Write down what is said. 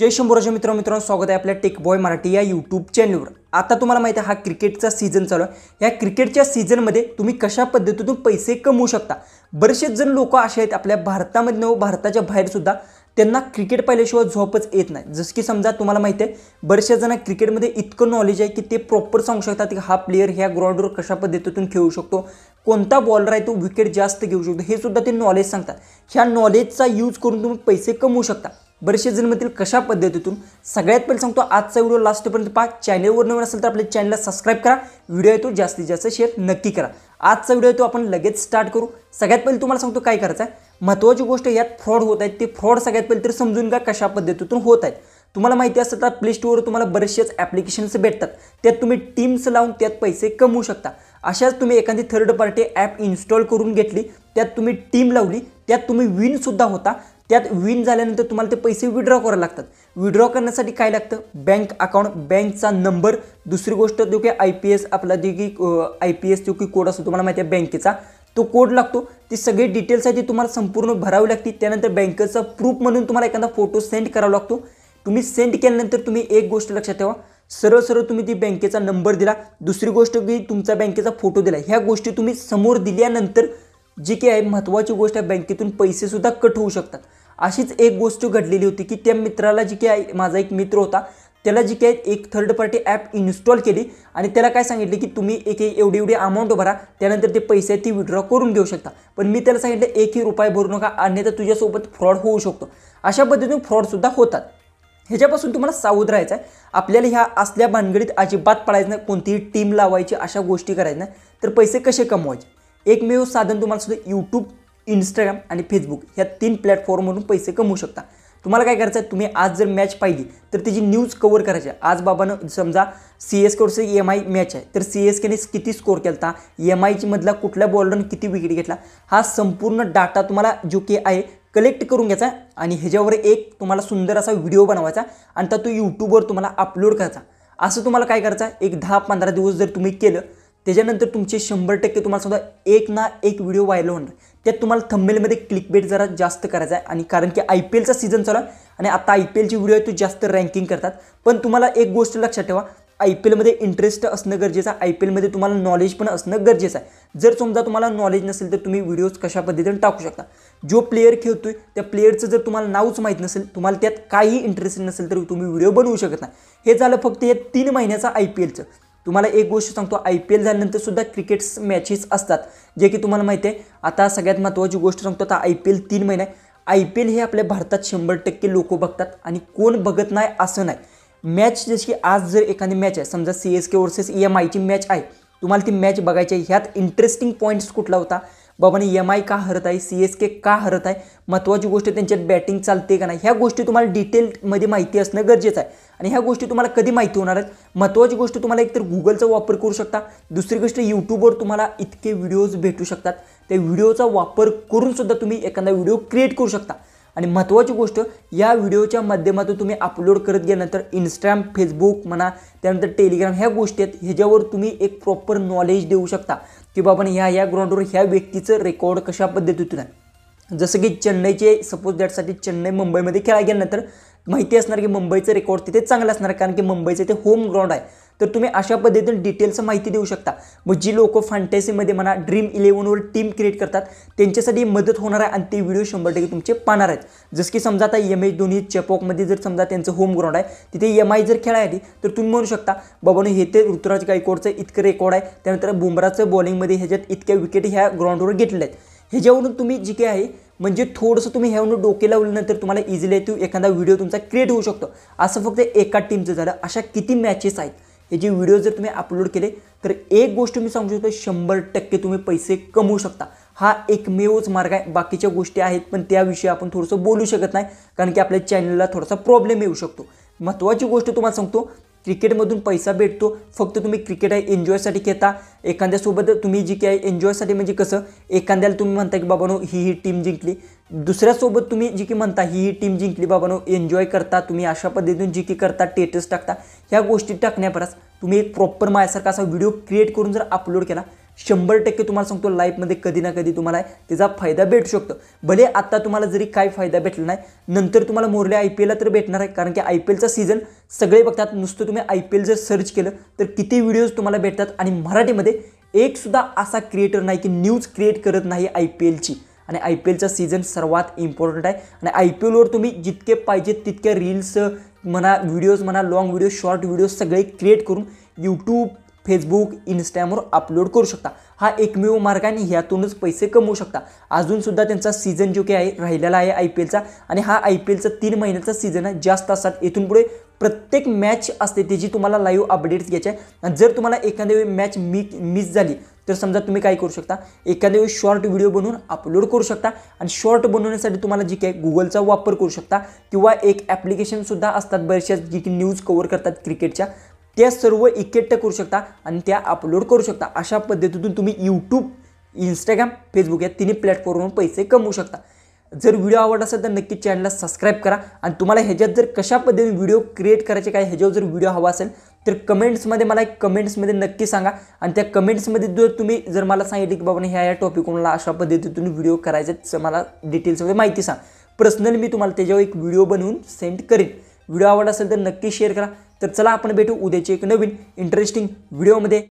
जय शंभूराज मित्रांनो स्वागत आहे आपल्या टेक बॉय मराठी या यूट्यूब चॅनलवर। आता तुम्हाला माहिती आहे हा क्रिकेटचा सीझन चालू आहे। या क्रिकेटच्या सीझनमध्ये तुम्ही कशा पद्धतीतून पैसे कमवू शकता। बरेचसे जण लोक असे आहेत आपल्या भारतामध्ये व भारताच्या बाहेर सुद्धा त्यांना क्रिकेट पाहिल्याशिवाय झोपच येत नाही। जसं की समजा तुम्हाला माहिती आहे बरेचसे जण क्रिकेटमध्ये इतकं नॉलेज आहे की ते प्रॉपर सांगू शकतात की हा प्लेयर ह्या ग्राउंडवर कशा पद्धतीतून खेळू शकतो, कोणता बॉलर आहे तो विकेट जास्त घेऊ शकतो, हे सुद्धा ते नॉलेज सांगतात। ह्या नॉलेजचा यूज करून तुम्ही पैसे कमवू शकता। बरेचसे जण म्हणतील कशा पद्धतीतून। सगळ्यात पहिले सांगतो आजचा व्हिडिओ लास्टपर्यंत पहा। चॅनलवर नवीन असेल तर आपल्या चॅनलला सबस्क्राइब करा, व्हिडिओ आहे तो जास्तीत जास्त शेअर नक्की करा। आजचा व्हिडिओ तो आपण लगेच स्टार्ट करू। सगळ्यात पहिले तुम्हाला सांगतो काय करायचं आहे। महत्त्वाची गोष्ट यात फ्रॉड होत आहेत, ते फ्रॉड सगळ्यात पहिले तर समजून घ्या कशा पद्धतीतून होत आहेत। तुम्हाला माहिती असेल तर प्ले स्टोअरवर तुम्हाला बरेचसेच ॲप्लिकेशन्स भेटतात, त्यात तुम्ही टीम्स लावून त्यात पैसे कमवू शकता। अशाच तुम्ही एखादी थर्ड पार्टी ॲप इन्स्टॉल करून घेतली, त्यात तुम्ही टीम लावली, त्यात तुम्ही विन सुद्धा होता। त्यात विन झाल्यानंतर तुम्हाला ते पैसे विड्रॉ करावे लागतात। विड्रॉ करण्यासाठी काय लागतं, बँक अकाउंट, बँकचा नंबर, दुसरी गोष्ट जो की IPS आपला जो की IPS जो की कोड असतो तुम्हाला माहिती आहे बँकेचा, तो कोड लागतो। ती सगळी डिटेल्स आहे ती तुम्हाला संपूर्ण भरावी लागते। त्यानंतर बँकेचा प्रूफ म्हणून तुम्हाला एखादा फोटो सेंड करावा लागतो। तुम्ही सेंड केल्यानंतर तुम्ही एक गोष्ट लक्षात ठेवा, सरळ सरळ तुम्ही ती बँकेचा नंबर दिला, दुसरी गोष्ट की तुमचा बँकेचा फोटो दिला, ह्या गोष्टी तुम्ही समोर दिल्यानंतर जी की आहे महत्त्वाची गोष्ट आहे बँकेतून पैसे सुद्धा कट होऊ शकतात। अशीच एक गोष्ट घडलेली होती की त्या मित्राला जी की आहे, माझा एक मित्र होता, त्याला जी की आहे एक थर्ड पार्टी ॲप इन्स्टॉल केली आणि त्याला काय सांगितले की तुम्ही एवढी अमाऊंट भरा, त्यानंतर ते पैसे ती विड्रॉ करून घेऊ शकता। पण मी त्याला सांगितलं एकही रुपया भरू नका, अन्यथा तुझ्यासोबत फ्रॉड होऊ शकतो। अशा पद्धतीने फ्रॉड सुद्धा होतात। ह्याच्यापासून तुम्हाला सावध राहायचं आहे। आपल्याला ह्या असल्या भानगडीत अजिबात पडायचं नाही, कोणतीही टीम लावायची, अशा गोष्टी करायच्या नाही। तर पैसे कसे कमवायचे, एकमेव साधन तुम्हाला सुद्धा यूट्यूब, इंस्टाग्राम आणि फेसबुक ह्या 3 प्लॅटफॉर्मवरून पैसे कमवू शकता। तुम्हाला काय करायचं आहे, तुम्ही आज जर मॅच पाहिली तर त्याची न्यूज कव्हर करायची आहे। आज बाबानं समजा CSK वर्सेस MI मॅच आहे, तर CSKने किती स्कोर केला, MIची मधला कुठल्या बॉलरने किती विकेट घेतला, हा संपूर्ण डाटा तुम्हाला जो की आहे कलेक्ट करून घ्यायचा आणि ह्याच्यावर एक तुम्हाला सुंदर असा व्हिडिओ बनवायचा आणि तो यूट्यूबवर तुम्हाला अपलोड करायचा। असं तुम्हाला काय करायचं आहे, एक 10-15 दिवस जर तुम्ही केलं, त्याच्यानंतर तुमचे 100% तुम्हाला सुद्धा एक ना एक व्हिडिओ व्हायरल होणार। त्यात तुम्हाला थंबनेलमध्ये क्लिकबेट जरा जास्त करायचा आहे, आणि कारण की IPLचा सीझन चालू आहे आणि आता IPLची व्हिडिओ आहे तो जास्त रँकिंग करतात। पण तुम्हाला एक गोष्ट लक्षात ठेवा, IPLमध्ये इंटरेस्ट असणं गरजेचं आहे, IPLमध्ये तुम्हाला नॉलेज पण असणं गरजेचं आहे। जर समजा तुम्हाला नॉलेज नसेल तर तुम्ही व्हिडिओज कशा पद्धतीने टाकू शकता। जो प्लेयर खेळतोय त्या प्लेयरचं जर तुम्हाला नावच माहीत नसेल, तुम्हाला त्यात काही इंटरेस्ट नसेल तर तुम्ही व्हिडिओ बनवू शकत नाही। हे झालं फक्त या 3 महिन्याचा IPLचं। तुम्हाला एक गोष्ट सांगतो, IPL झाल्यानंतर सुद्धा क्रिकेट्स मॅचेस असतात, जे की तुम्हाला माहिती आहे। आता सगळ्यात महत्त्वाची गोष्ट सांगतो, आता IPL 3 महिने IPL हे आपल्या भारतात 100% लोक बघतात आणि कोण बघत नाही असं नाही। मॅच जशी आज जर एखादी मॅच आहे, समजा CSK वर्सेस MIची मॅच आहे, तुम्हाला ती मॅच बघायची आहे। ह्यात इंटरेस्टिंग पॉईंट्स कुठला होता, बाबाने MI का हरत आहे, CSK का हरत आहे, महत्त्वाची गोष्ट त्यांच्यात बॅटिंग चालते का नाही, ह्या गोष्टी तुम्हाला डिटेलमध्ये माहिती असणं गरजेचं आहे। आणि ह्या गोष्टी तुम्हाला कधी माहिती होणार आहेत, महत्त्वाची गोष्ट तुम्हाला एकतर गुगलचा वापर करू शकता, दुसरी गोष्ट यूट्यूबवर तुम्हाला इतके व्हिडिओज भेटू शकतात, त्या व्हिडिओचा वापर करून सुद्धा तुम्ही एखादा व्हिडिओ क्रिएट करू शकता। आणि महत्त्वाची गोष्ट, या व्हिडिओच्या माध्यमातून तुम्ही अपलोड करत गेल्यानंतर इंस्टाग्राम, फेसबुक म्हणा, त्यानंतर टेलिग्राम ह्या गोष्टी आहेत, ह्याच्यावर तुम्ही एक प्रॉपर नॉलेज देऊ शकता की बाबाने ह्या ग्राउंडवर ह्या व्यक्तीचं रेकॉर्ड कशा पद्धतीतून आहे। जसं की चेन्नईचे सपोज दॅटसाठी चेन्नई मुंबईमध्ये खेळायला गेल्यानंतर माहिती असणार की मुंबईचं रेकॉर्ड तिथे चांगलं असणार, कारण की मुंबईचं ते होम ग्राउंड आहे। तर तुम्ही अशा पद्धतीने डिटेल्स माहिती देऊ शकता। मग जी लोक फॅन्टसीमध्ये म्हणा ड्रीम 11वर टीम क्रिएट करतात त्यांच्यासाठी मदत होणार आहे आणि ते व्हिडिओ 100% तुमचे पाहणार आहेत। जसं की समजा आता MS धोनी चेपॉकमध्ये जर समजा त्यांचं होम ग्राउंड आहे, तिथे MI जर खेळायला तर तुम्ही म्हणू शकता बाबाने हे ते ऋतुराज गायकवाडचं इतकं रेकॉर्ड आहे, त्यानंतर बुमराचं बॉलिंगमध्ये ह्याच्यात इतक्या विकेट ह्या ग्राउंडवर घेतल्या आहेत। ह्याच्यावरून तुम्ही जी काय आहे म्हणजे थोडंसं तुम्ही ह्यावरून डोके लावल्यानंतर तुम्हाला इझिली तो एखादा व्हिडिओ तुमचा क्रिएट होऊ शकतो। असं फक्त एका टीमचं झालं, अशा किती मॅचेस आहेत, हे जे व्हिडिओ जर तुम्ही अपलोड केले तर एक गोष्ट मी सांगू शकतो, 100% तुम्ही पैसे कमवू शकता। हा एकमेवच मार्ग आहे, बाकीच्या गोष्टी आहेत पण त्याविषयी आपण थोडंसं बोलू शकत नाही, कारण की आपल्या चॅनलला थोडासा प्रॉब्लेम येऊ शकतो। महत्त्वाची गोष्ट तुम्हाला सांगतो, क्रिकेटमधून पैसा भेटतो, फक्त तुम्ही क्रिकेट आहे एन्जॉयसाठी खेळता। एखाद्यासोबत तुम्ही जी काय एन्जॉयसाठी म्हणजे कसं, एखाद्याला तुम्ही म्हणता की बाबानो ही टीम जिंकली, दुसऱ्यासोबत तुम्ही जी की म्हणता ही टीम जिंकली बाबानो, एन्जॉय करता तुम्ही, अशा पद्धतीने जी की करता, स्टेटस टाकता। ह्या गोष्टी टाकण्यापरस तुम्ही एक प्रॉपर माझ्यासारखा असा व्हिडिओ क्रिएट करून जर अपलोड केला, 100% तुम्हाला सांगतो लाईफमध्ये कधी ना कधी तुम्हाला त्याचा फायदा भेटू शकतो. भले आता तुम्हाला जरी काय फायदा भेटला नाही, नंतर तुम्हाला मोरल्या IPLला तर भेटणार आहे, कारण की IPLचा सीझन सगळे बघतात. नुसतं तुम्ही IPL जर सर्च केलं तर किती व्हिडिओज तुम्हाला भेटतात आणि मराठीमध्ये एक सुद्धा असा क्रिएटर नाही की न्यूज क्रिएट करत नाही IPLची. आणि IPLचा सीझन सर्वात इम्पॉर्टंट आहे आणि IPLवर तुम्ही जितके पाहिजे तितके रील्स म्हणा, व्हिडिओज म्हणा, लॉंग व्हिडिओ, शॉर्ट व्हिडिओ सगळे क्रिएट करून यूट्यूब, फेसबुक, इंस्टाग्रामवर अपलोड करू शकता. हा एकमेव मार्ग आहे आणि ह्यातूनच पैसे कमवू शकता. अजूनसुद्धा त्यांचा सीझन जो काही आहे राहिलेला आहे IPLचा आणि हा IPLचा 3 महिन्याचा सीझन आहे. जास्त असतात. इथून पुढे प्रत्येक मॅच असते त्याची तुम्हाला लाईव्ह अपडेट्स घ्यायचे आहे. आणि जर तुम्हाला एखाद्या वेळी मॅच मिस झाली तर समजा तुम्ही काय करू शकता, एखाद्या वेळी शॉर्ट व्हिडिओ बनवून अपलोड करू शकता. आणि शॉर्ट बनवण्यासाठी तुम्हाला जी काही गुगलचा वापर करू शकता किंवा एक ॲप्लिकेशनसुद्धा असतात बऱ्याचशा जी की न्यूज कव्हर करतात क्रिकेटच्या, त्या सर्व इकेट्ट करू शकता आणि त्या अपलोड करू शकता. अशा पद्धतीतून तुम्ही यूट्यूब, इंस्टाग्राम, फेसबुक या तिन्ही प्लॅटफॉर्मवर पैसे कमवू शकता. जर व्हिडिओ आवडला असेल तर नक्की चॅनलला सबस्क्राईब करा. आणि तुम्हाला ह्याच्यात जर कशा पद्धतीने व्हिडिओ क्रिएट करायचे काय ह्याच्यावर जर व्हिडिओ हवा असेल तर कमेंट्समध्ये मला कमेंट्समध्ये नक्की सांगा. आणि त्या कमेंट्समध्ये जर मला सांगितलं की बाबा ह्या टॉपिकला अशा पद्धतीतून व्हिडिओ करायचे मला डिटेल्समध्ये माहिती सांग, पर्सनली मी तुम्हाला त्याच्यावर एक व्हिडिओ बनवून सेंड करेन. व्हिडिओ आवडला असेल तर नक्की शेअर करा. तर चला आपण भेटू उद्याचे एक नवीन इंटरेस्टिंग व्हिडिओमध्ये.